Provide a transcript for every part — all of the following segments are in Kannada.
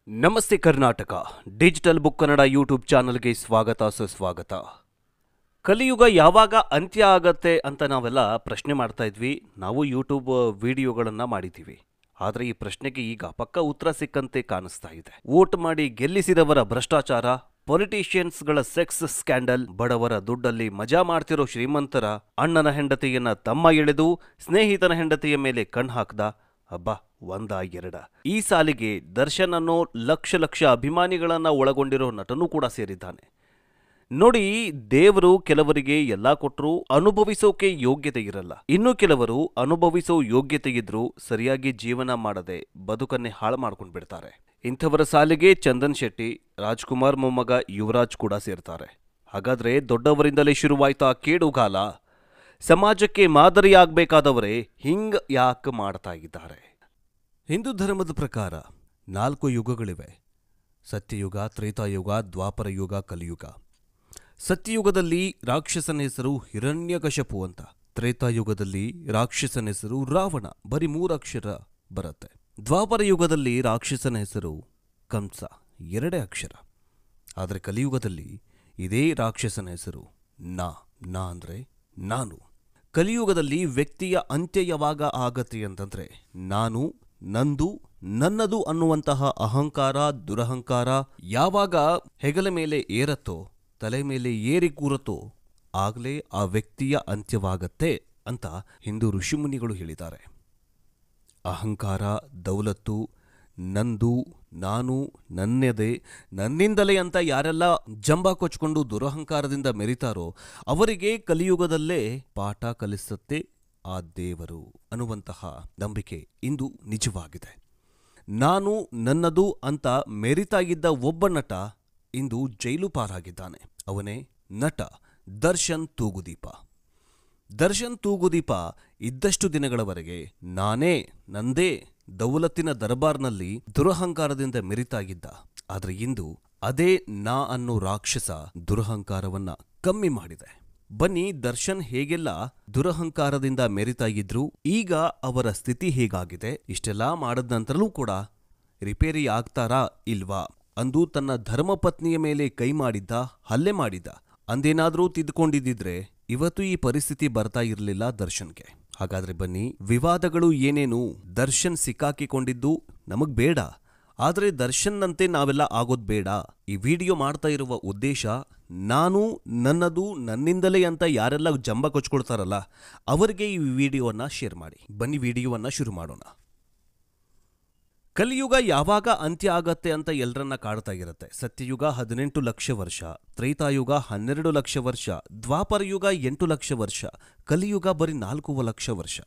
ನಮಸ್ತೆ Karnataka digital book Kannada YouTube ಚಾನಲ್ಗೆ ಸ್ವಾಗತ ಸುಸ್ವಾಗತ. ಕಲಿಯುಗ ಯಾವಾಗ ಅಂತ್ಯ ಆಗತ್ತೆ ಅಂತ ನಾವೆಲ್ಲ ಪ್ರಶ್ನೆ ಮಾಡ್ತಾ ಇದ್ವಿ. ನಾವು ಯೂಟ್ಯೂಬ್ ವಿಡಿಯೋಗಳನ್ನು ಮಾಡಿದ್ದೀವಿ. ಆದರೆ ಈ ಪ್ರಶ್ನೆಗೆ ಈಗ ಪಕ್ಕ ಉತ್ತರ ಸಿಕ್ಕಂತೆ ಕಾಣಿಸ್ತಾ ಇದೆ. ವೋಟ್ ಮಾಡಿ ಗೆಲ್ಲಿಸಿದವರ ಭ್ರಷ್ಟಾಚಾರ, ಪೊಲಿಟಿಷಿಯನ್ಸ್ಗಳ ಸೆಕ್ಸ್ ಸ್ಕ್ಯಾಂಡಲ್, ಬಡವರ ದುಡ್ಡಲ್ಲಿ ಮಜಾ ಮಾಡ್ತಿರೋ ಶ್ರೀಮಂತರ, ಅಣ್ಣನ ಹೆಂಡತಿಯನ್ನ ತಮ್ಮ ಎಳೆದು ಸ್ನೇಹಿತನ ಹೆಂಡತಿಯ ಮೇಲೆ ಕಣ್ ಹಾಕ್ದ. ಅಬ್ಬಾ, ಒಂದ ಎರಡ. ಈ ಸಾಲಿಗೆ ದರ್ಶನ್ ಅನ್ನೋ ಲಕ್ಷ ಅಭಿಮಾನಿಗಳನ್ನ ಒಳಗೊಂಡಿರೋ ನಟನೂ ಕೂಡ ಸೇರಿದ್ದಾನೆ. ನೋಡಿ, ದೇವರು ಕೆಲವರಿಗೆ ಎಲ್ಲ ಕೊಟ್ಟರೂ ಅನುಭವಿಸೋಕೆ ಯೋಗ್ಯತೆ ಇರಲ್ಲ. ಇನ್ನು ಕೆಲವರು ಅನುಭವಿಸೋ ಯೋಗ್ಯತೆ ಇದ್ರೂ ಸರಿಯಾಗಿ ಜೀವನ ಮಾಡದೆ ಬದುಕನ್ನೇ ಹಾಳು ಮಾಡ್ಕೊಂಡು ಬಿಡ್ತಾರೆ. ಇಂಥವರ ಸಾಲಿಗೆ ಚಂದನ್ ಶೆಟ್ಟಿ, ರಾಜ್ಕುಮಾರ್ ಮೊಮ್ಮಗ ಯುವರಾಜ್ ಕೂಡ ಸೇರ್ತಾರೆ. ಹಾಗಾದ್ರೆ ದೊಡ್ಡವರಿಂದಲೇ ಶುರುವಾಯ್ತಾ ಕೇಡುಗಾಲ? ಸಮಾಜಕ್ಕೆ ಮಾದರಿಯಾಗಬೇಕಾದವರೇ ಹಿಂಗ್ ಯಾಕೆ ಮಾಡ್ತಾ ಇದ್ದಾರೆ? ಹಿಂದೂ ಧರ್ಮದ ಪ್ರಕಾರ 4 ಯುಗಗಳಿವೆ: ಸತ್ಯಯುಗ, ತ್ರೇತಾಯುಗ, ದ್ವಾಪರ ಯುಗ, ಕಲಿಯುಗ. ಸತ್ಯಯುಗದಲ್ಲಿ ರಾಕ್ಷಸನ ಹೆಸರು ಹಿರಣ್ಯಕಶಪು ಅಂತ. ತ್ರೇತಾಯುಗದಲ್ಲಿ ರಾಕ್ಷಸನ ಹೆಸರು ರಾವಣ, ಬರೀ 3 ಅಕ್ಷರ ಬರುತ್ತೆ. ದ್ವಾಪರ ಯುಗದಲ್ಲಿ ರಾಕ್ಷಸನ ಹೆಸರು ಕಂಸ, 2 ಅಕ್ಷರ. ಆದರೆ ಕಲಿಯುಗದಲ್ಲಿ ಇದೇ ರಾಕ್ಷಸನ ಹೆಸರು ನಾ ಅಂದ್ರೆ ನಾನು. ಕಲಿಯುಗದಲ್ಲಿ ವ್ಯಕ್ತಿಯ ಅಂತ್ಯ ಯಾವಾಗ ಆಗತ್ತೆ ಅಂತಂದ್ರೆ, ನಾನು, ನಂದು, ನನ್ನದು ಅನ್ನುವಂತಹ ಅಹಂಕಾರ, ದುರಹಂಕಾರ ಯಾವಾಗ ಹೆಗಲ ಮೇಲೆ ಏರತ್ತೋ, ತಲೆ ಮೇಲೆ ಏರಿ ಕೂರತ್ತೋ, ಆಗಲೇ ಆ ವ್ಯಕ್ತಿಯ ಅಂತ್ಯವಾಗತ್ತೆ ಅಂತ ಹಿಂದೂ ಋಷಿಮುನಿಗಳು ಹೇಳಿದ್ದಾರೆ. ಅಹಂಕಾರ, ದೌಲತ್ತು, ನಂದು, ನಾನು, ನನ್ನೆದೆ, ನನ್ನಿಂದಲೇ ಅಂತ ಯಾರೆಲ್ಲ ಜಂಬ ಕೊಚ್ಕೊಂಡು ದುರಹಂಕಾರದಿಂದ ಮೆರಿತಾರೋ ಅವರಿಗೆ ಕಲಿಯುಗದಲ್ಲೇ ಪಾಠ ಕಲಿಸುತ್ತೆ ಆ ದೇವರು ಅನ್ನುವಂತಹ ನಂಬಿಕೆ ಇಂದು ನಿಜವಾಗಿದೆ. ನಾನು, ನನ್ನದು ಅಂತ ಮೆರಿತಾ ಇದ್ದ ಒಬ್ಬ ನಟ ಇಂದು ಜೈಲು ಪಾರಾಗಿದ್ದಾನೆ. ಅವನೇ ನಟ ದರ್ಶನ್ ತೂಗುದೀಪ. ದರ್ಶನ್ ತೂಗುದೀಪ ಇದ್ದಷ್ಟು ದಿನಗಳವರೆಗೆ ನಾನೇ, ನಂದೇ, ದೌಲತ್ತಿನ ದರ್ಬಾರ್ನಲ್ಲಿ ದುರಹಂಕಾರದಿಂದ ಮೆರಿತಾಗಿದ್ದ. ಆದರೆ ಇಂದು ಅದೇ ನಾ ಅನ್ನೋ ರಾಕ್ಷಸ ದುರಹಂಕಾರವನ್ನ ಕಮ್ಮಿ ಮಾಡಿದೆ. ಬನ್ನಿ, ದರ್ಶನ್ ಹೇಗೆಲ್ಲ ದುರಹಂಕಾರದಿಂದ ಮೆರಿತಾ ಇದ್ರು, ಈಗ ಅವರ ಸ್ಥಿತಿ ಹೇಗಾಗಿದೆ, ಇಷ್ಟೆಲ್ಲ ಮಾಡಿದ ನಂತರಲೂ ಕೂಡ ರಿಪೇರಿ ಆಗ್ತಾರಾ ಇಲ್ವಾ ಅಂದು ತನ್ನ ಧರ್ಮಪತ್ನಿಯ ಮೇಲೆ ಕೈ ಮಾಡಿದ್ದ, ಹಲ್ಲೆ ಮಾಡಿದ್ದ. ಅಂದೇನಾದ್ರೂ ತಿದ್ದುಕೊಂಡಿದ್ದಿದ್ರೆ ಇವತ್ತು ಈ ಪರಿಸ್ಥಿತಿ ಬರ್ತಾ ಇರಲಿಲ್ಲ ದರ್ಶನ್ಗೆ. ಹಾಗಾದ್ರೆ ಬನ್ನಿ, ವಿವಾದಗಳು ಏನೇನು, ದರ್ಶನ್ ಸಿಕ್ಕಾಕಿಕೊಂಡಿದ್ದು ನಮಗ್ ಬೇಡ, ಆದ್ರೆ ದರ್ಶನ್ನಂತೆ ನಾವೆಲ್ಲ ಆಗೋದ್ ಬೇಡ. ಈ ವಿಡಿಯೋ ಮಾಡ್ತಾ ಇರುವ ಉದ್ದೇಶ, ನಾನು, ನನ್ನದು, ನನ್ನಿಂದಲೇ ಅಂತ ಯಾರೆಲ್ಲ ಜಂಬ ಕೊಚ್ಕೊಳ್ತಾರಲ್ಲ ಅವರಿಗೆ ಈ ವಿಡಿಯೋವನ್ನ ಶೇರ್ ಮಾಡಿ. ಬನ್ನಿ, ವಿಡಿಯೋವನ್ನ ಶುರು ಮಾಡೋಣ. ಕಲಿಯುಗ ಯಾವಾಗ ಅಂತ್ಯ ಆಗತ್ತೆ ಅಂತ ಎಲ್ಲರನ್ನ ಕಾಡ್ತಾ ಇರುತ್ತೆ. ಸತ್ಯಯುಗ 18 ಲಕ್ಷ ವರ್ಷ, ತ್ರೇತಾಯುಗ 12 ಲಕ್ಷ ವರ್ಷ, ದ್ವಾಪರ ಯುಗ 8 ಲಕ್ಷ ವರ್ಷ, ಕಲಿಯುಗ ಬರೀ 4 ಲಕ್ಷ ವರ್ಷ.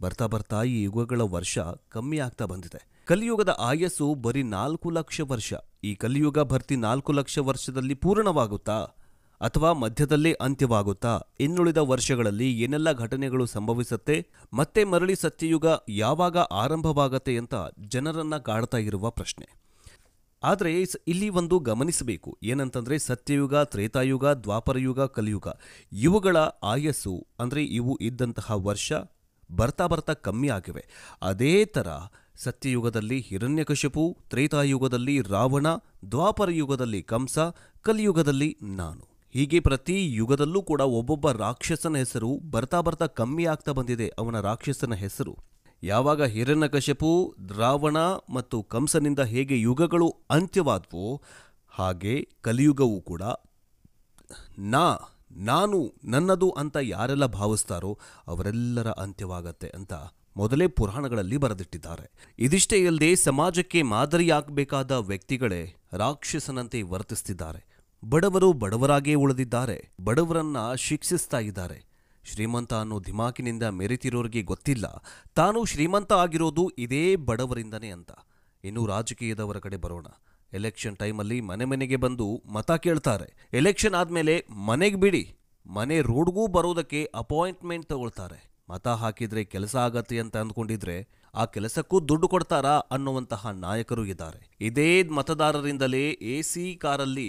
ಬರ್ತಾ ಬರ್ತಾ ಈ ಯುಗಗಳ ವರ್ಷ ಕಮ್ಮಿ ಆಗ್ತಾ ಬಂದಿದೆ. ಕಲಿಯುಗದ ಆಯಸ್ಸು ಬರೀ 4 ಲಕ್ಷ ವರ್ಷ. ಈ ಕಲಿಯುಗ ಭರ್ತಿ 4 ಲಕ್ಷ ವರ್ಷದಲ್ಲಿ ಪೂರ್ಣವಾಗುತ್ತಾ ಅಥವಾ ಮಧ್ಯದಲ್ಲೇ ಅಂತ್ಯವಾಗುತ್ತಾ? ಇನ್ನುಳಿದ ವರ್ಷಗಳಲ್ಲಿ ಏನೆಲ್ಲ ಘಟನೆಗಳು ಸಂಭವಿಸುತ್ತೆ? ಮತ್ತೆ ಮರಳಿ ಸತ್ಯಯುಗ ಯಾವಾಗ ಆರಂಭವಾಗತ್ತೆ ಅಂತ ಜನರನ್ನ ಕಾಡ್ತಾ ಇರುವ ಪ್ರಶ್ನೆ. ಆದರೆ ಇಲ್ಲಿ ಒಂದು ಗಮನಿಸಬೇಕು, ಏನಂತಂದ್ರೆ ಸತ್ಯಯುಗ, ತ್ರೇತಾಯುಗ, ದ್ವಾಪರಯುಗ, ಕಲಿಯುಗ ಇವುಗಳ ಆಯಸ್ಸು ಅಂದ್ರೆ ಇವು ಇದ್ದಂತಹ ವರ್ಷ ಬರ್ತಾ ಬರ್ತಾ ಕಮ್ಮಿ ಆಗಿವೆ. ಅದೇ ಥರ ಸತ್ಯಯುಗದಲ್ಲಿ ಹಿರಣ್ಯಕಶಿಪು, ತ್ರೇತಾಯುಗದಲ್ಲಿ ರಾವಣ, ದ್ವಾಪರ ಯುಗದಲ್ಲಿ ಕಂಸ, ಕಲಿಯುಗದಲ್ಲಿ ನಾನು. ಹೀಗೆ ಪ್ರತಿ ಯುಗದಲ್ಲೂ ಕೂಡ ಒಬ್ಬೊಬ್ಬ ರಾಕ್ಷಸನ ಹೆಸರು ಬರ್ತಾ ಬರ್ತಾ ಕಮ್ಮಿ ಆಗ್ತಾ ಬಂದಿದೆ. ಅವನ ರಾಕ್ಷಸನ ಹೆಸರು ಯಾವಾಗ ಹಿರಣ್ಯಕಶಿಪು, ರಾವಣ ಮತ್ತು ಕಂಸನಿಂದ ಹೇಗೆ ಯುಗಗಳು ಅಂತ್ಯವಾದವೋ ಹಾಗೆ ಕಲಿಯುಗವೂ ಕೂಡ ನಾನು, ನನ್ನದು ಅಂತ ಯಾರೆಲ್ಲ ಭಾವಿಸ್ತಾರೋ ಅವರೆಲ್ಲರ ಅಂತ್ಯವಾಗತ್ತೆ ಅಂತ ಮೊದಲೇ ಪುರಾಣಗಳಲ್ಲಿ ಬರೆದಿಟ್ಟಿದ್ದಾರೆ. ಇದಿಷ್ಟೇ ಅಲ್ಲದೆ ಸಮಾಜಕ್ಕೆ ಮಾದರಿಯಾಗಬೇಕಾದ ವ್ಯಕ್ತಿಗಳೇ ರಾಕ್ಷಸನಂತೆ ವರ್ತಿಸ್ತಿದ್ದಾರೆ. ಬಡವರು ಬಡವರಾಗೇ ಉಳಿದಿದ್ದಾರೆ, ಬಡವರನ್ನ ಶಿಕ್ಷಿಸ್ತಾ ಇದ್ದಾರೆ. ಶ್ರೀಮಂತ ಅನ್ನೋ ಧಿಮಾಕಿನಿಂದ ಮೆರೆತಿರೋರಿಗೆ ಗೊತ್ತಿಲ್ಲ ತಾನು ಶ್ರೀಮಂತ ಆಗಿರೋದು ಇದೇ ಬಡವರಿಂದನೇ ಅಂತ. ಇನ್ನು ರಾಜಕೀಯದವರ ಕಡೆ ಬರೋಣ. ಎಲೆಕ್ಷನ್ ಟೈಮಲ್ಲಿ ಮನೆ ಮನೆಗೆ ಬಂದು ಮತ ಕೇಳ್ತಾರೆ. ಎಲೆಕ್ಷನ್ ಆದಮೇಲೆ ಮನೆಗೆ ಬಿಡಿ, ಮನೆ ರೋಡ್ಗೂ ಬರೋದಕ್ಕೆ ಅಪಾಯಿಂಟ್ಮೆಂಟ್ ತಗೊಳ್ತಾರೆ. ಮತ ಹಾಕಿದ್ರೆ ಕೆಲಸ ಆಗತ್ತೆ ಅಂತ ಅಂದ್ಕೊಂಡಿದ್ರೆ ಆ ಕೆಲಸಕ್ಕೂ ದುಡ್ಡು ಕೊಡ್ತಾರಾ ಅನ್ನುವಂತಹ ನಾಯಕರು ಇದ್ದಾರೆ. ಇದೇ ಮತದಾರರಿಂದಲೇ AC ಕಾರಲ್ಲಿ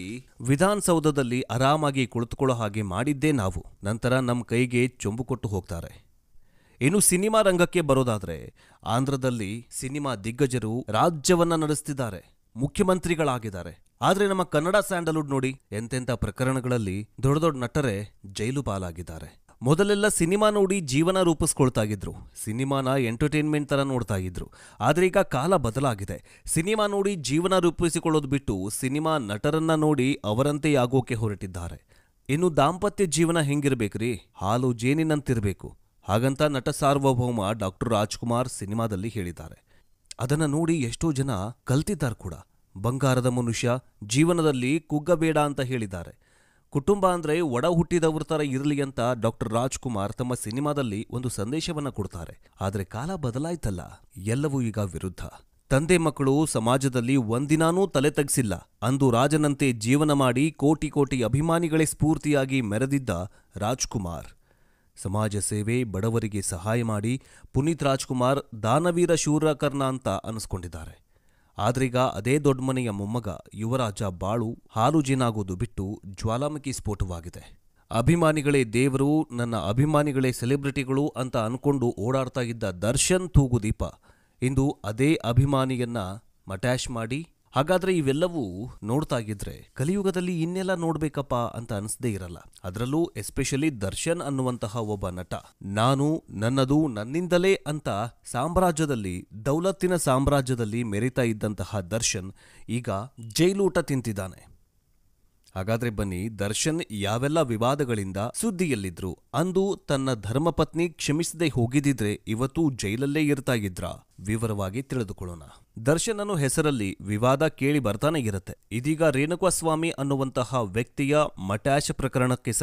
ವಿಧಾನಸೌಧದಲ್ಲಿ ಆರಾಮಾಗಿ ಕುಳಿತುಕೊಳ್ಳೋ ಹಾಗೆ ಮಾಡಿದ್ದೇ ನಾವು. ನಂತರ ನಮ್ಮ ಕೈಗೆ ಚೊಂಬು ಕೊಟ್ಟು ಹೋಗ್ತಾರೆ. ಇನ್ನು ಸಿನಿಮಾ ರಂಗಕ್ಕೆ ಬರೋದಾದ್ರೆ, ಆಂಧ್ರದಲ್ಲಿ ಸಿನಿಮಾ ದಿಗ್ಗಜರು ರಾಜ್ಯವನ್ನ ನಡೆಸ್ತಿದ್ದಾರೆ. ಮುಖ್ಯಮಂತ್ರಿಗಳಾಗಿದ್ದಾರೆ. ಆದ್ರೆ ನಮ್ಮ ಕನ್ನಡ ಸ್ಯಾಂಡಲ್ವುಡ್ ನೋಡಿ ಎಂತೆಂಥ ಪ್ರಕರಣಗಳಲ್ಲಿ ದೊಡ್ಡ ದೊಡ್ಡ ನಟರೇ ಜೈಲು ಪಾಲಾಗಿದ್ದಾರೆ. ಮೊದಲೆಲ್ಲ ಸಿನಿಮಾ ನೋಡಿ ಜೀವನ ರೂಪಿಸ್ಕೊಳ್ತಾ ಇದ್ರು, ಸಿನಿಮಾನ ಎಂಟರ್ಟೈನ್ಮೆಂಟ್ ತರ ನೋಡ್ತಾ ಇದ್ರು. ಆದ್ರೆ ಈಗ ಕಾಲ ಬದಲಾಗಿದೆ. ಸಿನಿಮಾ ನೋಡಿ ಜೀವನ ರೂಪಿಸಿಕೊಳ್ಳೋದು ಬಿಟ್ಟು ಸಿನಿಮಾ ನಟರನ್ನ ನೋಡಿ ಅವರಂತೆ ಆಗೋಕೆ ಹೊರಟಿದ್ದಾರೆ. ಇನ್ನು ದಾಂಪತ್ಯ ಜೀವನ ಹೆಂಗಿರ್ಬೇಕ್ರಿ? ಹಾಲು ಜೇನಿನಂತಿರ್ಬೇಕು. ಹಾಗಂತ ನಟ ಸಾರ್ವಭೌಮ ಡಾಕ್ಟರ್ ರಾಜ್ಕುಮಾರ್ ಸಿನಿಮಾದಲ್ಲಿ ಹೇಳಿದ್ದಾರೆ. ಅದನ್ನ ನೋಡಿ ಎಷ್ಟೋ ಜನ ಕಲ್ತಿದ್ದಾರೆ ಕೂಡ. ಬಂಗಾರದ ಮನುಷ್ಯ, ಜೀವನದಲ್ಲಿ ಕುಗ್ಗಬೇಡ ಅಂತ ಹೇಳಿದ್ದಾರೆ. ಕುಟುಂಬ ಅಂದ್ರೆ ಒಡ ಹುಟ್ಟಿದವ್ರ ತರ ಇರಲಿ ಅಂತ ಡಾಕ್ಟರ್ ರಾಜ್ಕುಮಾರ್ ತಮ್ಮ ಸಿನಿಮಾದಲ್ಲಿ ಒಂದು ಸಂದೇಶವನ್ನ ಕೊಡ್ತಾರೆ. ಆದ್ರೆ ಕಾಲ ಬದಲಾಯ್ತಲ್ಲ, ಎಲ್ಲವೂ ಈಗ ವಿರುದ್ಧ. ತಂದೆ ಮಕ್ಕಳು ಸಮಾಜದಲ್ಲಿ ಒಂದಿನಾನೂ ತಲೆ ತಗ್ಸಿಲ್ಲ. ಅಂದು ರಾಜನಂತೆ ಜೀವನ ಮಾಡಿ ಕೋಟಿ ಕೋಟಿ ಅಭಿಮಾನಿಗಳೇ ಸ್ಫೂರ್ತಿಯಾಗಿ ಮೆರೆದಿದ್ದ ರಾಜ್ಕುಮಾರ್ ಸಮಾಜ ಸೇವೆ, ಬಡವರಿಗೆ ಸಹಾಯ ಮಾಡಿ ಪುನೀತ್ ರಾಜ್ಕುಮಾರ್ ದಾನವೀರ ಶೂರಕರ್ಣ ಅಂತ ಅನಿಸ್ಕೊಂಡಿದ್ದಾರೆ. ಆದ್ರೀಗ ಅದೇ ದೊಡ್ಡಮನೆಯ ಮೊಮ್ಮಗ ಯುವರಾಜ ಬಾಳು ಹಾಲು ಜೇನಾಗೋದು ಬಿಟ್ಟು ಜ್ವಾಲಾಮುಖಿ ಸ್ಫೋಟವಾಗಿದೆ. ಅಭಿಮಾನಿಗಳೇ ದೇವರು, ನನ್ನ ಅಭಿಮಾನಿಗಳೇ ಸೆಲೆಬ್ರಿಟಿಗಳು ಅಂತ ಅನ್ಕೊಂಡು ಓಡಾಡ್ತಾ ಇದ್ದ ದರ್ಶನ್ ತೂಗುದೀಪ ಇಂದು ಅದೇ ಅಭಿಮಾನಿಯನ್ನ ಮಟ್ಯಾಶ್ ಮಾಡಿ. ಹಾಗಾದ್ರೆ ಇವೆಲ್ಲವೂ ನೋಡ್ತಾ ಇದ್ರೆ ಕಲಿಯುಗದಲ್ಲಿ ಇನ್ನೆಲ್ಲ ನೋಡ್ಬೇಕಪ್ಪ ಅಂತ ಅನಿಸದೇ ಇರಲ್ಲ. ಅದರಲ್ಲೂ ಎಸ್ಪೆಷಲಿ ದರ್ಶನ್ ಅನ್ನುವಂತಹ ಒಬ್ಬ ನಟ ನಾನು, ನನ್ನದು, ನನ್ನಿಂದಲೇ ಅಂತ ಸಾಮ್ರಾಜ್ಯದಲ್ಲಿ, ದೌಲತ್ತಿನ ಸಾಮ್ರಾಜ್ಯದಲ್ಲಿ ಮೆರಿತಾ ಇದ್ದಂತಹ ದರ್ಶನ್ ಈಗ ಜೈಲೂಟ ತಿಂತಿದ್ದಾನೆ. ಹಾಗಾದ್ರೆ ಬನ್ನಿ, ದರ್ಶನ್ ಯಾವೆಲ್ಲ ವಿವಾದಗಳಿಂದ ಸುದ್ದಿಯಲ್ಲಿದ್ರು? ಅಂದು ತನ್ನ ಧರ್ಮಪತ್ನಿ ಕ್ಷಮಿಸದೆ ಹೋಗಿದ್ದಿದ್ರೆ ಇವತ್ತು ಜೈಲಲ್ಲೇ ಇರ್ತಾ ಇದ್ರ? ವಿವರವಾಗಿ ತಿಳಿದುಕೊಳ್ಳೋಣ. ದರ್ಶನ್ ಅನ್ನೋ ಹೆಸರಲ್ಲಿ ವಿವಾದ ಕೇಳಿ ಬರ್ತಾನೆ ಇರುತ್ತೆ. ಇದೀಗ ರೇಣುಕಾಸ್ವಾಮಿ ಅನ್ನುವಂತಹ ವ್ಯಕ್ತಿಯ ಮಟ್ಯಾಶ್ ಪ್ರಕರಣಕ್ಕೆ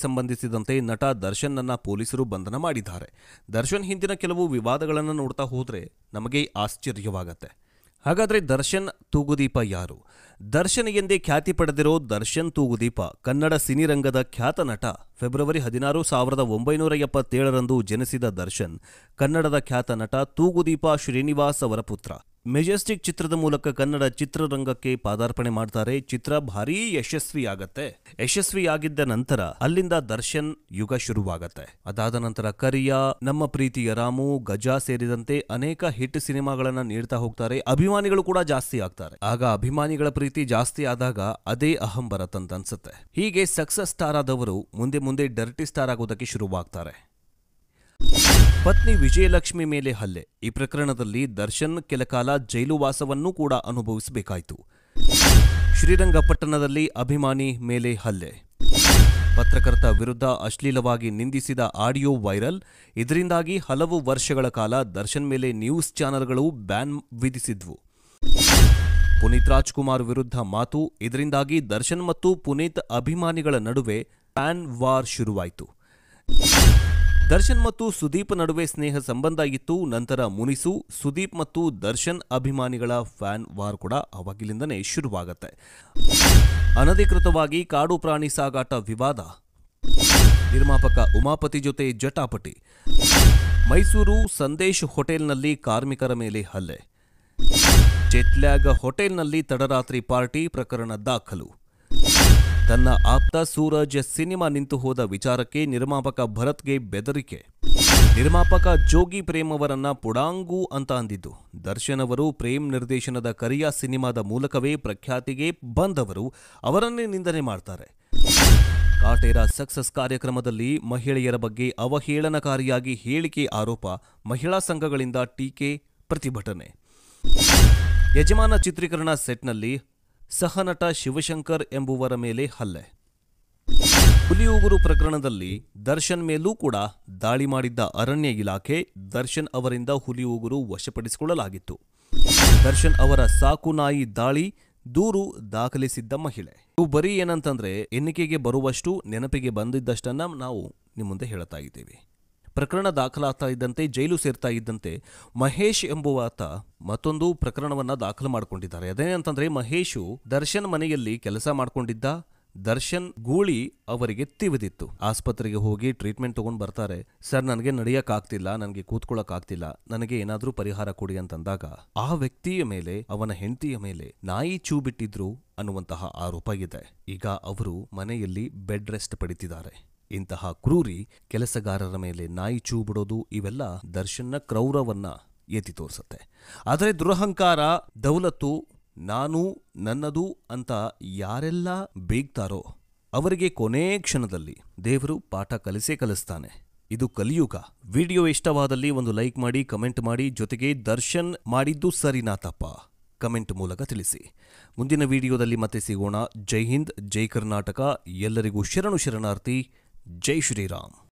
ಸಂಬಂಧಿಸಿದಂತೆ ನಟ ದರ್ಶನ್ ಅನ್ನ ಪೊಲೀಸರು ಬಂಧನ ಮಾಡಿದ್ದಾರೆ. ದರ್ಶನ್ ಹಿಂದಿನ ಕೆಲವು ವಿವಾದಗಳನ್ನು ನೋಡ್ತಾ ಹೋದ್ರೆ ನಮಗೆ ಆಶ್ಚರ್ಯವಾಗತ್ತೆ. ಹಾಗಾದ್ರೆ ದರ್ಶನ್ ತೂಗುದೀಪ ಯಾರು? ದರ್ಶನ್ ಎಂದೇ ಖ್ಯಾತಿ ಪಡೆದಿರೋ ದರ್ಶನ್ ತೂಗುದೀಪ ಕನ್ನಡ ಸಿನಿರಂಗದ ಖ್ಯಾತ ನಟ. ಫೆಬ್ರವರಿ 16, 1977ರಂದು ಜನಿಸಿದ ದರ್ಶನ್ ಕನ್ನಡದ ಖ್ಯಾತ ನಟ ತೂಗುದೀಪ ಶ್ರೀನಿವಾಸ್ ಅವರ ಪುತ್ರ. ಮೆಜೆಸ್ಟಿಕ್ ಚಿತ್ರದ ಮೂಲಕ ಕನ್ನಡ ಚಿತ್ರರಂಗಕ್ಕೆ ಪಾದಾರ್ಪಣೆ ಮಾಡ್ತಾರೆ. ಚಿತ್ರ ಭಾರೀ ಯಶಸ್ವಿಯಾಗಿದ್ದ ನಂತರ ಅಲ್ಲಿಂದ ದರ್ಶನ್ ಯುಗ ಶುರುವಾಗತ್ತೆ. ಅದಾದ ನಂತರ ಕರಿಯ, ನಮ್ಮ ಪ್ರೀತಿಯ ರಾಮು, ಗಜ ಸೇರಿದಂತೆ ಅನೇಕ ಹಿಟ್ ಸಿನಿಮಾಗಳನ್ನ ನೀಡ್ತಾ ಹೋಗ್ತಾರೆ. ಅಭಿಮಾನಿಗಳು ಕೂಡ ಜಾಸ್ತಿ ಆಗ್ತಾರೆ. ಆಗ ಅಭಿಮಾನಿಗಳ ಪ್ರೀತಿ ಜಾಸ್ತಿ ಆದಾಗ ಅದೇ ಅಹಂ ಬರತ್ತಂತ ಅನ್ಸುತ್ತೆ. ಹೀಗೆ ಸಕ್ಸಸ್ ಸ್ಟಾರ್ ಆದವರು ಮುಂದೆ ಮುಂದೆ ಡರ್ಟಿ ಸ್ಟಾರ್ ಆಗೋದಕ್ಕೆ ಶುರುವಾಗ್ತಾರೆ. ಪತ್ನಿ ವಿಜಯಲಕ್ಷ್ಮಿ ಮೇಲೆ ಹಲ್ಲೆ. ಈ ಪ್ರಕರಣದಲ್ಲಿ ದರ್ಶನ್ ಕೆಲಕಾಲ ಜೈಲು ವಾಸವನ್ನೂ ಕೂಡ ಅನುಭವಿಸಬೇಕಾಯಿತು. ಶ್ರೀರಂಗಪಟ್ಟಣದಲ್ಲಿ ಅಭಿಮಾನಿ ಮೇಲೆ ಹಲ್ಲೆ. ಪತ್ರಕರ್ತ ವಿರುದ್ಧ ಅಶ್ಲೀಲವಾಗಿ ನಿಂದಿಸಿದ ಆಡಿಯೋ ವೈರಲ್. ಇದರಿಂದಾಗಿ ಹಲವು ವರ್ಷಗಳ ಕಾಲ ದರ್ಶನ್ ಮೇಲೆ ನ್ಯೂಸ್ ಚಾನೆಲ್ಗಳು ಬ್ಯಾನ್ ವಿಧಿಸಿದ್ವು. ಪುನೀತ್ ರಾಜ್ಕುಮಾರ್ ವಿರುದ್ಧ ಮಾತು. ಇದರಿಂದಾಗಿ ದರ್ಶನ್ ಮತ್ತು ಪುನೀತ್ ಅಭಿಮಾನಿಗಳ ನಡುವೆ ಫ್ಯಾನ್ ವಾರ್ ಶುರುವಾಯಿತು. ದರ್ಶನ್ ಮತ್ತು ಸುದೀಪ್ ನಡುವೆ ಸ್ನೇಹ ಸಂಬಂಧ ಇತ್ತು. ನಂತರ ಮುನಿಸು, ಸುದೀಪ್ ಮತ್ತು ದರ್ಶನ್ ಅಭಿಮಾನಿಗಳ ಫ್ಯಾನ್ ವಾರ್ ಕೂಡ ಅವಾಗಿಲಿಂದನೇ ಶುರುವಾಗತ್ತೆ. ಅನಧಿಕೃತವಾಗಿ ಕಾಡು ಪ್ರಾಣಿ ಸಾಗಾಟ ವಿವಾದ. ನಿರ್ಮಾಪಕ ಉಮಾಪತಿ ಜೊತೆ ಜಟಾಪಟಿ. ಮೈಸೂರು ಸಂದೇಶ್ ಹೋಟೆಲ್ನಲ್ಲಿ ಕಾರ್ಮಿಕರ ಮೇಲೆ ಹಲ್ಲೆ. ಜೆಟ್ಲ್ಯಾಗ್ ಹೋಟೆಲ್ನಲ್ಲಿ ತಡರಾತ್ರಿ ಪಾರ್ಟಿ ಪ್ರಕರಣ ದಾಖಲು. ತನ್ನ ಆಪ್ತ ಸೂರಜ್ ಸಿನಿಮಾ ನಿಂತು ಹೋದ ವಿಚಾರಕ್ಕೆ ನಿರ್ಮಾಪಕ ಭರತ್ಗೆ ಬೆದರಿಕೆ. ನಿರ್ಮಾಪಕ ಜೋಗಿ ಪ್ರೇಮ್ ಅವರನ್ನ ಪುಡಾಂಗು ಅಂತ ಅಂದಿದ್ದು. ದರ್ಶನ್ ಅವರು ಪ್ರೇಮ್ ನಿರ್ದೇಶನದ ಕರಿಯ ಸಿನಿಮಾದ ಮೂಲಕವೇ ಪ್ರಖ್ಯಾತಿಗೆ ಬಂದವರು ಅವರನ್ನೇ ನಿಂದನೆ ಮಾಡ್ತಾರೆ. ಕಾಟೇರ ಸಕ್ಸಸ್ ಕಾರ್ಯಕ್ರಮದಲ್ಲಿ ಮಹಿಳೆಯರ ಬಗ್ಗೆ ಅವಹೇಳನಕಾರಿಯಾಗಿ ಹೇಳಿಕೆ ಆರೋಪ. ಮಹಿಳಾ ಸಂಘಗಳಿಂದ ಟೀಕೆ, ಪ್ರತಿಭಟನೆ. ಯಜಮಾನ ಚಿತ್ರೀಕರಣ ಸೆಟ್ನಲ್ಲಿ ಸಹನಟ ಶಿವಶಂಕರ್ ಎಂಬುವರ ಮೇಲೆ ಹಲ್ಲೆ. ಹುಲಿಯುಗುರು ಪ್ರಕರಣದಲ್ಲಿ ದರ್ಶನ್ ಮೇಲೂ ಕೂಡ ದಾಳಿ ಮಾಡಿದ್ದ ಅರಣ್ಯ ಇಲಾಖೆ. ದರ್ಶನ್ ಅವರಿಂದ ಹುಲಿಯುಗುರು ವಶಪಡಿಸಿಕೊಳ್ಳಲಾಗಿತ್ತು. ದರ್ಶನ್ ಅವರ ಸಾಕು ನಾಯಿ ದಾಳಿ ದೂರು ದಾಖಲಿಸಿದ್ದ ಮಹಿಳೆ. ಇವು ಬರೀ ಏನಂತಂದ್ರೆ ಎನ್ನಿಕೆಗೆ ಬರುವಷ್ಟು, ನೆನಪಿಗೆ ಬಂದಿದ್ದಷ್ಟನ್ನ ನಾವು ನಿಮ್ಮ ಮುಂದೆ ಹೇಳ್ತಾ ಇದ್ದೀವಿ. ಪ್ರಕರಣ ದಾಖಲಾಗ್ತಾ ಇದ್ದಂತೆ, ಜೈಲು ಸೇರ್ತಾ ಇದ್ದಂತೆ ಮಹೇಶ್ ಎಂಬುವಾತ ಮತ್ತೊಂದು ಪ್ರಕರಣವನ್ನ ದಾಖಲು ಮಾಡಿಕೊಂಡಿದ್ದಾರೆ. ಅದೇನಂತಂದ್ರೆ ಮಹೇಶು ದರ್ಶನ್ ಮನೆಯಲ್ಲಿ ಕೆಲಸ ಮಾಡ್ಕೊಂಡಿದ್ದ. ದರ್ಶನ್ ಗೂಳಿ ಅವರಿಗೆ ತಿವಿದಿತ್ತು. ಆಸ್ಪತ್ರೆಗೆ ಹೋಗಿ ಟ್ರೀಟ್ಮೆಂಟ್ ತಗೊಂಡು ಬರ್ತಾರೆ. ಸರ್, ನನಗೆ ನಡೆಯಕ್ಕಾಗ್ತಿಲ್ಲ, ನನಗೆ ಕೂತ್ಕೊಳ್ಳೋಕ್ಕಾಗ್ತಿಲ್ಲ, ನನಗೆ ಏನಾದ್ರೂ ಪರಿಹಾರ ಕೊಡಿ ಅಂತಂದಾಗ ಆ ವ್ಯಕ್ತಿಯ ಮೇಲೆ, ಅವನ ಹೆಂಡತಿಯ ಮೇಲೆ ನಾಯಿ ಚೂ ಬಿಟ್ಟಿದ್ರು ಅನ್ನುವಂತಹ ಆರೋಪ ಇದೆ. ಈಗ ಅವರು ಮನೆಯಲ್ಲಿ ಬೆಡ್ ರೆಸ್ಟ್ ಪಡಿತಿದ್ದಾರೆ. ಇಂತಹ ಕ್ರೂರಿ ಕೆಲಸಗಾರರ ಮೇಲೆ ನಾಯಿ ಚೂ ಬಿಡೋದು, ಇವೆಲ್ಲ ದರ್ಶನ್ನ ಕ್ರೌರವನ್ನ ಎತ್ತಿ ತೋರಿಸುತ್ತೆ. ಆದರೆ ದುರಹಂಕಾರ, ದೌಲತ್ತು, ನಾನು, ನನ್ನದು ಅಂತ ಯಾರೆಲ್ಲ ಬೇಗ್ತಾರೋ ಅವರಿಗೆ ಕೊನೇ ಕ್ಷಣದಲ್ಲಿ ದೇವರು ಪಾಠ ಕಲಿಸ್ತಾನೆ. ಇದು ಕಲಿಯುಗ. ವಿಡಿಯೋ ಇಷ್ಟವಾದಲ್ಲಿ ಒಂದು ಲೈಕ್ ಮಾಡಿ, ಕಮೆಂಟ್ ಮಾಡಿ, ಜೊತೆಗೆ ದರ್ಶನ್ ಮಾಡಿದ್ದು ಸರಿನಾ ತಪ್ಪ ಕಮೆಂಟ್ ಮೂಲಕ ತಿಳಿಸಿ. ಮುಂದಿನ ವಿಡಿಯೋದಲ್ಲಿ ಮತ್ತೆ ಸಿಗೋಣ. ಜೈ ಹಿಂದ್, ಜೈ ಕರ್ನಾಟಕ. ಎಲ್ಲರಿಗೂ ಶರಣು ಶರಣಾರ್ಥಿ. ಜೈ ಶ್ರೀರಾಮ್.